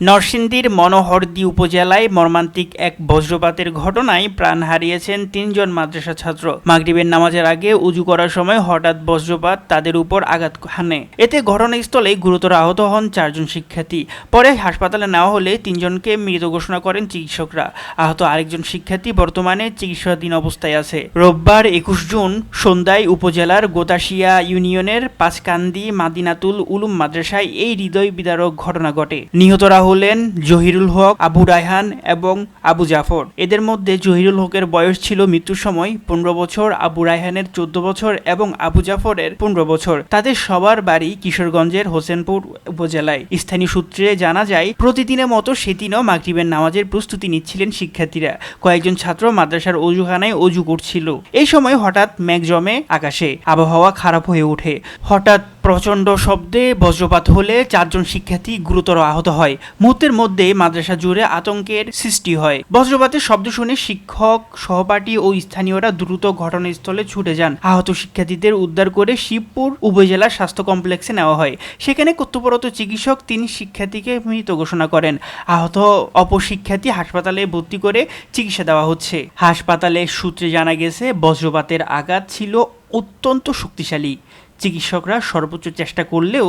নরসিংদীর মনোহরদী উপজেলায় মর্মান্তিক এক বজ্রপাতের ঘটনায় প্রাণ হারিয়েছেন ৩ জন মাদ্রাসা ছাত্র। মাগরিবের নামাজের আগে উজু করার সময় হঠাৎ বজ্রপাত তাদের উপর আঘাত হানে। এতে ঘটনাস্থলে গুরুতর আহত হন ৪ জন শিক্ষার্থী। পরে হাসপাতালে নেওয়া হলে ৩ জনকে মৃত ঘোষণা করেন চিকিৎসকরা। আহত আরেকজন শিক্ষার্থী বর্তমানে চিকিৎসাধীন অবস্থায় আছে। রোববার ২১ জুন সন্ধ্যায় উপজেলার গোতাশিয়া ইউনিয়নের পাঁচকান্দি মাদিনাতুল উলুম মাদ্রাসায় এই হৃদয় বিদারক ঘটনা ঘটে। নিহতরা হলেন জহিরুল হক, আবু রায়হান এবং আবু জাফর। এদের মধ্যে জহিরুল হকের বয়স ছিল মৃত্যুর সময় ১৫ বছর, আবু রায়হানের ১৪ বছর এবং আবু জাফরের ১৫ বছর। তাদের সবার বাড়ি কিশোরগঞ্জের হোসেনপুর উপজেলায়। স্থানীয় সূত্রে জানা যায়, প্রতিদিনের মতো সেদিনও মাগরিবের নামাজের প্রস্তুতি নিচ্ছিলেন শিক্ষার্থীরা। কয়েকজন ছাত্র মাদ্রাসার অজুখানায় অজু করছিল। এই সময় হঠাৎ মেঘ জমে আকাশে, আবহাওয়া খারাপ হয়ে ওঠে। হঠাৎ প্রচণ্ড শব্দে বজ্রপাত হলে ৪ জন শিক্ষার্থী গুরুতর আহত হয়। মুহূর্তের মধ্যে মাদ্রাসা জুড়ে আতঙ্কের সৃষ্টি হয়। বজ্রপাতের শব্দ শুনে শিক্ষক, সহপাঠী ও স্থানীয়রা দ্রুত ঘটনাস্থলে ছুটে যান। আহত শিক্ষার্থীদের উদ্ধার করে শিবপুর উপজেলা স্বাস্থ্য কমপ্লেক্সে নেওয়া হয়। সেখানে কর্তব্যরত চিকিৎসক ৩ শিক্ষার্থীকে মৃত ঘোষণা করেন। আহত অপর শিক্ষার্থী হাসপাতালে ভর্তি করে চিকিৎসা দেওয়া হচ্ছে। হাসপাতালের সূত্রে জানা গেছে, বজ্রপাতের আঘাত ছিল অত্যন্ত শক্তিশালী। চিকিৎসকরা সর্বোচ্চ চেষ্টা করলেও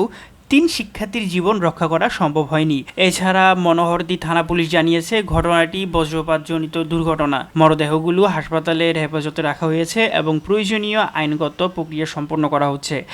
৩ শিক্ষার্থীর জীবন রক্ষা করা সম্ভব হয়নি। এছাড়া মনোহরদী থানা পুলিশ জানিয়েছে, ঘটনাটি বজ্রপাতজনিত দুর্ঘটনা। মরদেহগুলো হাসপাতালের হেফাজতে রাখা হয়েছে এবং প্রয়োজনীয় আইনগত প্রক্রিয়া সম্পন্ন করা হচ্ছে।